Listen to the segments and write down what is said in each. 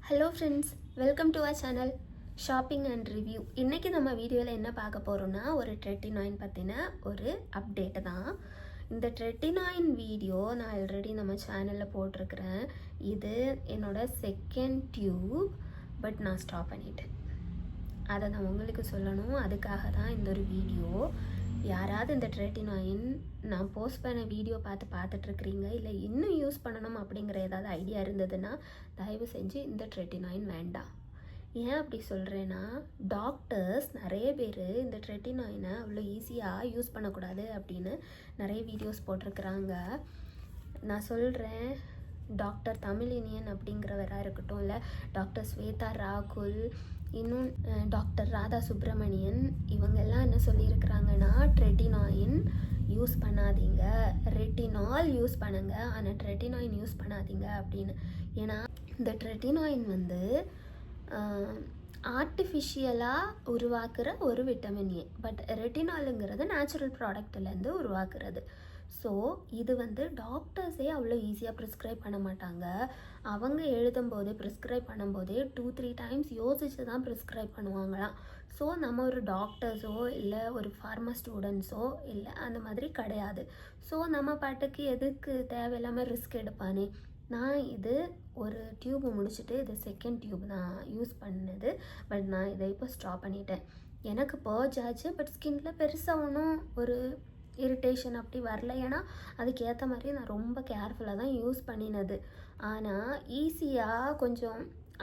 Hello friends, welcome to our channel shopping and review. இன்றைக்கி நம்ம வீடியோவில் என்ன பார்க்க போகிறோன்னா ஒரு ட்ரெட்டினாயின் பற்றின ஒரு அப்டேட்டு தான். இந்த ட்ரெட்டினாயின் வீடியோ நான் ஆல்ரெடி நம்ம சேனலில் போட்டிருக்கிறேன். இது என்னோடய செகண்ட் டியூப், பட் நான் ஸ்டாப் பண்ணிட்டேன். அதை நான் உங்களுக்கு சொல்லணும், அதுக்காக தான் இந்த ஒரு வீடியோ. யாராவது இந்த ட்ரெட்டினாயின் நான் போஸ்ட் பண்ண வீடியோ பார்த்துட்ருக்குறீங்க, இல்லை இன்னும் யூஸ் பண்ணணும் அப்படிங்கிற ஏதாவது ஐடியா இருந்ததுன்னா தயவு செஞ்சு இந்த ட்ரெட்டினாயின் வேண்டாம். ஏன் அப்படி சொல்கிறேன்னா, டாக்டர்ஸ் நிறைய பேர் இந்த ட்ரெட்டினாயினை அவ்வளோ ஈஸியாக யூஸ் பண்ணக்கூடாது அப்படின்னு நிறைய வீடியோஸ் போட்டிருக்கிறாங்க. நான் சொல்கிறேன், டாக்டர் தமிழினியன் அப்படிங்கிறவராக இருக்கட்டும், இல்லை டாக்டர் ஸ்வேதா ராகுல், இன்னும் டாக்டர் ராதா சுப்ரமணியன், இவங்கெல்லாம் என்ன சொல்லியிருக்கிறாங்கன்னா, ட்ரெட்டினாயின் யூஸ் பண்ணாதீங்க, ரெட்டினால் யூஸ் பண்ணுங்கள், ஆனால் ட்ரெட்டினாயின் யூஸ் பண்ணாதீங்க அப்படின்னு. ஏன்னா இந்த ட்ரெட்டினாயின் வந்து ஆர்டிஃபிஷியலாக உருவாக்குற ஒரு விட்டமின் ஏ, பட் ரெட்டினாலுங்கிறது நேச்சுரல் ப்ராடக்ட்லேருந்து உருவாக்குறது. ஸோ இது வந்து டாக்டர்ஸே அவ்வளோ ஈஸியாக ப்ரிஸ்கிரைப் பண்ண மாட்டாங்க. அவங்க எழுதும்போது ப்ரிஸ்கிரைப் பண்ணும்போதே 2-3 டைம்ஸ் யோசித்து தான் ப்ரிஸ்கிரைப் பண்ணுவாங்களாம். ஸோ நம்ம ஒரு டாக்டர்ஸோ இல்லை ஒரு ஃபார்மா ஸ்டூடெண்ட்ஸோ இல்லை அந்த மாதிரி கிடையாது. ஸோ நம்ம பாட்டுக்கு எதுக்கு தேவையில்லாமல் ரிஸ்க் எடுப்பானே. நான் இது ஒரு டியூப் முடிச்சுட்டு இது செகண்ட் டியூப் நான் யூஸ் பண்ணது, பட் நான் இதை இப்போ ஸ்டாப் பண்ணிட்டேன். எனக்கு பர்ஜ் ஆச்சு, பட் ஸ்கின்ல பெருசாக ஒன்றும் ஒரு இரிட்டேஷன் அப்படி வரல. ஏன்னா அதுக்கு ஏற்ற மாதிரி நான் ரொம்ப கேர்ஃபுல்லாக தான் யூஸ் பண்ணினது. ஆனால் ஈஸியாக கொஞ்சம்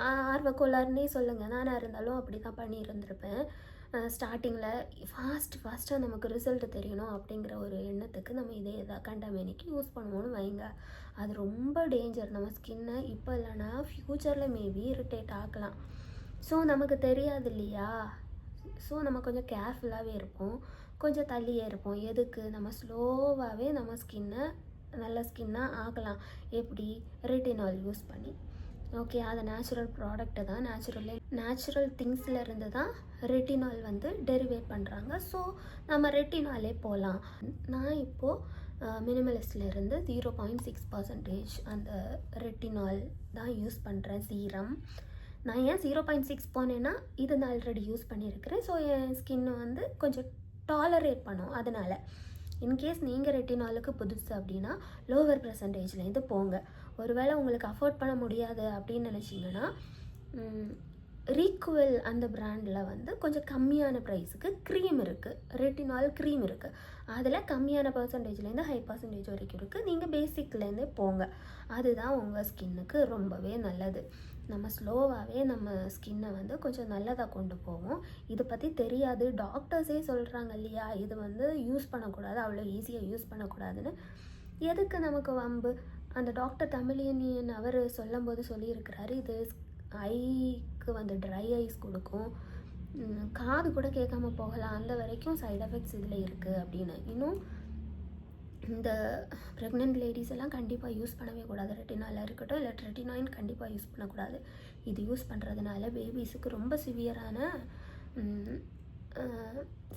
ஆர்வக்கோளாறுன்னே சொல்லுங்கள், நானாக இருந்தாலும் அப்படி தான் பண்ணியிருந்திருப்பேன். ஸ்டார்டிங்கில் ஃபாஸ்ட்டாக நமக்கு ரிசல்ட் தெரியணும் அப்படிங்கிற ஒரு எண்ணத்துக்கு நம்ம இதே எதாவது கண்டமேனிக்கு யூஸ் பண்ணுவோன்னு வைங்க. அது ரொம்ப டேஞ்சர் நம்ம ஸ்கின்னை. இப்போ இல்லைன்னா ஃப்யூச்சரில் மேபி இரிட்டேட் ஆகலாம். ஸோ நமக்கு தெரியாது இல்லையா. ஸோ நம்ம கொஞ்சம் கேர்ஃபுல்லாகவே இருப்போம், கொஞ்சம் தள்ளியே இருப்போம். எதுக்கு, நம்ம ஸ்லோவாகவே நம்ம ஸ்கின்னை நல்ல ஸ்கின்னாக ஆகலாம். எப்படி, ரெட்டினால் யூஸ் பண்ணி. ஓகே, அது நேச்சுரல் ப்ராடக்ட்டு தான், நேச்சுரல் திங்ஸில் இருந்து தான் ரெட்டினால் வந்து டெரிவேட் பண்ணுறாங்க. ஸோ நம்ம ரெட்டினாலே போகலாம். நான் இப்போது மினிமலிஸ்ட்லேருந்து 0.6% அந்த ரெட்டினால் தான் யூஸ் பண்ணுறேன், சீரம். நான் ஏன் 0.6 போனேன்னா, இது நான் ஆல்ரெடி யூஸ் பண்ணியிருக்கிறேன். ஸோ என் ஸ்கின்னு வந்து கொஞ்சம் டாலரேட் பண்ணும். அதனால் இன்கேஸ் நீங்கள் ரெட்டினாலுக்கு புதுசு அப்படின்னா லோவர் பர்சன்டேஜ்லேருந்து போங்க. ஒருவேளை உங்களுக்கு அஃபோர்ட் பண்ண முடியாது அப்படின்னு நினச்சிங்கன்னா, ரீக்குவல் அந்த பிராண்டில் வந்து கொஞ்சம் கம்மியான ப்ரைஸுக்கு க்ரீம் இருக்குது, ரெட்டினால் க்ரீம் இருக்குது. அதில் கம்மியான பர்சன்டேஜ்லேருந்து ஹை பர்சன்டேஜ் வரைக்கும் இருக்குது. நீங்கள் பேசிக்லேருந்தே போங்க, அதுதான் உங்கள் ஸ்கின்னுக்கு ரொம்பவே நல்லது. நம்ம ஸ்லோவாகவே நம்ம ஸ்கின்னை வந்து கொஞ்சம் நல்லதாக கொண்டு போவோம். இதை பற்றி தெரியாது, டாக்டர்ஸே சொல்கிறாங்க இல்லையா, இது வந்து யூஸ் பண்ணக்கூடாது, அவ்வளோ ஈஸியாக யூஸ் பண்ணக்கூடாதுன்னு. எதுக்கு நமக்கு வம்பு. அந்த டாக்டர் தமிழினியன் அவர் சொல்லும்போது சொல்லியிருக்கிறாரு, இது ஐக்கு வந்து ட்ரை ஐஸ் கொடுக்கும், காது கூட கேட்காம போகலாம், அந்த வரைக்கும் சைட் எஃபெக்ட்ஸ் இதில் இருக்குது அப்படின்னு. இன்னும் இந்த ப்ரெக்னென்ட் லேடிஸ் எல்லாம் கண்டிப்பாக யூஸ் பண்ணவே கூடாது. ரெட்டினாலாக இருக்கட்டும் இல்லை ரெட்டினாயின் கண்டிப்பாக யூஸ் பண்ணக்கூடாது. இது யூஸ் பண்ணுறதுனால பேபிஸுக்கு ரொம்ப சிவியரான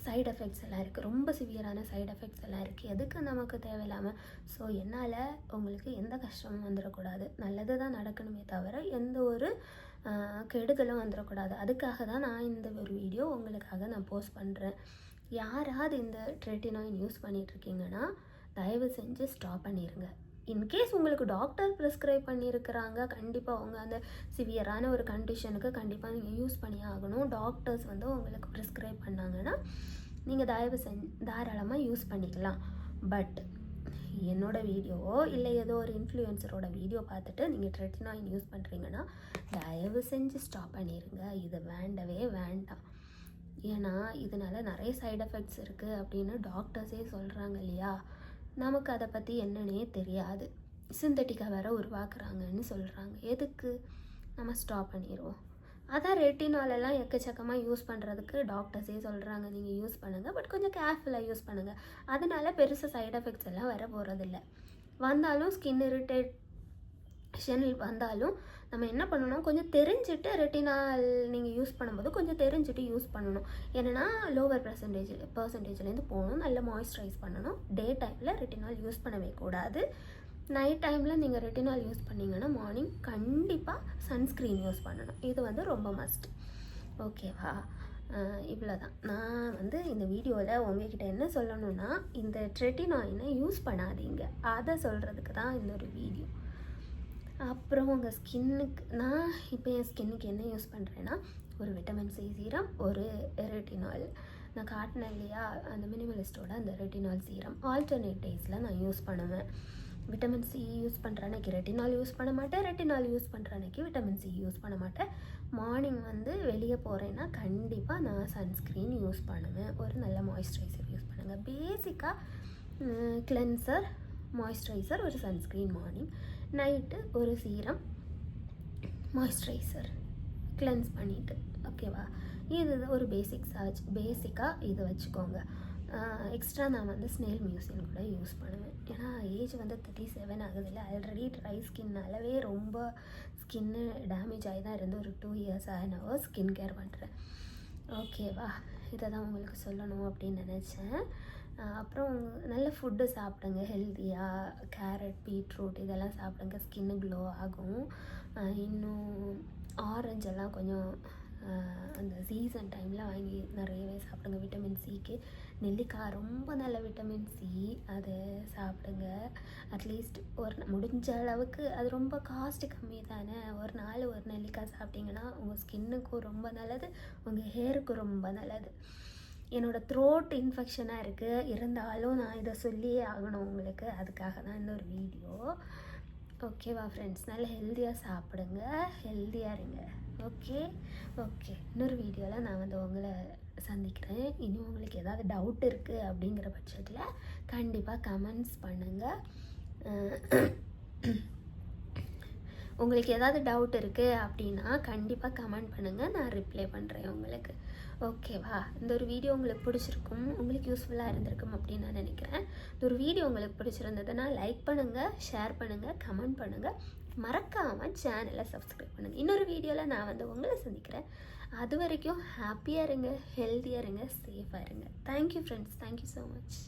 சைட் எஃபெக்ட்ஸ் எல்லாம் இருக்குது, ரொம்ப சிவியரான சைட் எஃபெக்ட்ஸ் எல்லாம் இருக்குது. எதுக்கு நமக்கு தேவையில்லாமல். ஸோ என்னால் உங்களுக்கு எந்த கஷ்டமும் வந்துடக்கூடாது, நல்லது தான் நடக்கணுமே தவிர எந்த ஒரு கெடுதலும் வந்துடக்கூடாது. அதுக்காக தான் நான் இந்த ஒரு வீடியோ உங்களுக்காக நான் போஸ்ட் பண்ணுறேன். யாராவது இந்த ட்ரெட்டினாயின் யூஸ் பண்ணிகிட்ருக்கீங்கன்னா தயவு செஞ்சு ஸ்டாப் பண்ணிடுங்க. இன்கேஸ் உங்களுக்கு டாக்டர் ப்ரிஸ்கிரைப் பண்ணியிருக்கிறாங்க, கண்டிப்பாக அவங்க அந்த சிவியரான ஒரு கண்டிஷனுக்கு கண்டிப்பாக நீங்கள் யூஸ் பண்ணி ஆகணும். டாக்டர்ஸ் வந்து உங்களுக்கு ப்ரிஸ்கிரைப் பண்ணாங்கன்னா நீங்கள் தயவு செஞ்சு தாராளமாக யூஸ் பண்ணிக்கலாம். பட் என்னோடய வீடியோவோ இல்லை ஏதோ ஒரு இன்ஃப்ளூயன்சரோட வீடியோ பார்த்துட்டு நீங்கள் ட்ரெட்டினாயின் யூஸ் பண்ணுறீங்கன்னா தயவு செஞ்சு ஸ்டாப் பண்ணிடுங்க. இது வேண்டவே வேண்டாம். ஏன்னா இதனால் நிறைய சைட் எஃபெக்ட்ஸ் இருக்குது அப்படின்னு டாக்டர்ஸே சொல்கிறாங்க இல்லையா. நமக்கு அதை பற்றி என்னன்னே தெரியாது, சிந்தட்டிக்காக வேறு உருவாக்குறாங்கன்னு சொல்கிறாங்க. எதுக்கு, நம்ம ஸ்டாப் பண்ணிடுவோம். அதான் ரெட்டினாலெல்லாம் எக்கச்சக்கமாக யூஸ் பண்ணுறதுக்கு டாக்டர்ஸே சொல்கிறாங்க, நீங்கள் யூஸ் பண்ணுங்கள், பட் கொஞ்சம் கேர்ஃபுல்லாக யூஸ் பண்ணுங்கள். அதனால பெருசாக சைட் எஃபெக்ட்ஸ் எல்லாம் வர போகிறதில்ல. வந்தாலும் ஸ்கின் இரிட்டேஷன் வந்தாலும் நம்ம என்ன பண்ணணும், கொஞ்சம் தெரிஞ்சுட்டு ரெட்டினால் நீங்கள் யூஸ் பண்ணும்போது கொஞ்சம் தெரிஞ்சுட்டு யூஸ் பண்ணணும். ஏன்னா லோவர் பர்சன்டேஜ்லேருந்து போகணும், நல்லா மாய்ஸ்சரைஸ் பண்ணணும். டே டைமில் ரெட்டினால் யூஸ் பண்ணவே கூடாது. நைட் டைமில் நீங்கள் ரெட்டினால் யூஸ் பண்ணிங்கன்னா மார்னிங் கண்டிப்பாக சன்ஸ்க்ரீன் யூஸ் பண்ணணும். இது வந்து ரொம்ப மஸ்ட். ஓகேவா? இவ்வளோ தான். நான் வந்து இந்த வீடியோவில் உங்ககிட்ட என்ன சொல்லணும்னா, இந்த ரெட்டினாயினை யூஸ் பண்ணாதீங்க, அதை சொல்கிறதுக்கு தான் இந்த ஒரு வீடியோ. அப்புறம் உங்கள் ஸ்கின்னுக்கு நான் இப்போ என் ஸ்கின்னுக்கு என்ன யூஸ் பண்ணுறேன்னா, ஒரு விட்டமின் சி சீரம், ஒரு ரெட்டினால். நான் காட்டினேன் இல்லையா அந்த மினிமலிஸ்ட்டோட அந்த ரெட்டினால் சீரம் ஆல்டர்னேட் டேஸில் நான் யூஸ் பண்ணுவேன். விட்டமின் சி யூஸ் பண்ணுற அன்னைக்கு ரெட்டினால் யூஸ் பண்ண மாட்டேன், ரெட்டினால் யூஸ் பண்ணுற அன்னைக்கு விட்டமின் சி யூஸ் பண்ண மாட்டேன். மார்னிங் வந்து வெளியே போகிறேன்னா கண்டிப்பாக நான் சன்ஸ்க்ரீன் யூஸ் பண்ணுவேன். ஒரு நல்ல மாய்ஸ்சரைசர் யூஸ் பண்ணுங்கள். பேசிக்காக கிளென்சர், மாய்ஸ்சரைசர், ஒரு சன்ஸ்க்ரீன் மார்னிங், நைட்டு ஒரு சீரம், மாய்ஸ்சரைசர், கிளென்ஸ் பண்ணிவிட்டு. ஓகேவா? இது ஒரு பேசிக்காக இது வச்சுக்கோங்க. எக்ஸ்ட்ரா நான் வந்து ஸ்னேல் மியூசியம் கூட யூஸ் பண்ணுவேன். ஏன்னா ஏஜ் வந்து 37 ஆகுது இல்லை, ஆல்ரெடி ட்ரை ஸ்கின்னாலவே ரொம்ப ஸ்கின்னு டேமேஜ் ஆகி தான் இருந்து ஒரு 2 இயர்ஸ் நான் ஸ்கின் கேர் பண்ணுறேன். ஓகேவா? இதை தான் உங்களுக்கு சொல்லணும் அப்படின்னு நினச்சேன். அப்புறம் நல்ல ஃபுட்டு சாப்பிடுங்க, ஹெல்த்தியாக கேரட், பீட்ரூட் இதெல்லாம் சாப்பிடுங்க, ஸ்கின்னு க்ளோ ஆகும். இன்னும் ஆரஞ்செல்லாம் கொஞ்சம் அந்த சீசன் டைமில் வாங்கி நிறையவே சாப்பிடுங்க. விட்டமின் சிக்கு நெல்லிக்காய் ரொம்ப நல்ல விட்டமின் சி, அதை சாப்பிடுங்க. அட்லீஸ்ட் ஒரு முடிஞ்ச அளவுக்கு, அது ரொம்ப காஸ்ட்டு கம்மி தானே, ஒரு நாள் ஒரு நெல்லிக்காய் சாப்பிட்டிங்கன்னா உங்கள் ஸ்கின்னுக்கும் ரொம்ப நல்லது, உங்கள் ஹேருக்கும் ரொம்ப நல்லது. என்னோடய த்ரோட் இன்ஃபெக்ஷனாக இருக்குது, இருந்தாலும் நான் இதை சொல்லியே ஆகணும் உங்களுக்கு, அதுக்காக தான் இந்த ஒரு வீடியோ. ஓகேவா ஃப்ரெண்ட்ஸ்? நல்ல ஹெல்த்தியாக சாப்பிடுங்க, ஹெல்த்தியாக இருங்க. ஓகே. இன்னொரு வீடியோவில் நான் வந்து உங்களை சந்திக்கிறேன். இன்னும் உங்களுக்கு ஏதாவது டவுட் இருக்குது அப்படிங்கிற பட்சத்தில் கண்டிப்பாக கமெண்ட்ஸ் பண்ணுங்கள். உங்களுக்கு ஏதாவது டவுட் இருக்குது அப்படின்னா கண்டிப்பாக கமெண்ட் பண்ணுங்கள், நான் ரிப்ளை பண்ணுறேன் உங்களுக்கு. ஓகேவா? இந்த ஒரு வீடியோ உங்களுக்கு பிடிச்சிருக்கும், உங்களுக்கு யூஸ்ஃபுல்லாக இருந்திருக்கும் அப்படின்னு நான் நினைக்கிறேன். இந்த ஒரு வீடியோ உங்களுக்கு பிடிச்சிருந்ததுன்னா லைக் பண்ணுங்கள், ஷேர் பண்ணுங்கள், கமெண்ட் பண்ணுங்கள், மறக்காமல் சேனலை சப்ஸ்கிரைப் பண்ணுங்கள். இன்னொரு வீடியோவில் நான் வந்து உங்களை சந்திக்கிறேன். அது வரைக்கும் ஹாப்பியாக இருங்க, ஹெல்த்தியாக இருங்க, சேஃபாக இருங்க. Thank you friends, thank you so much.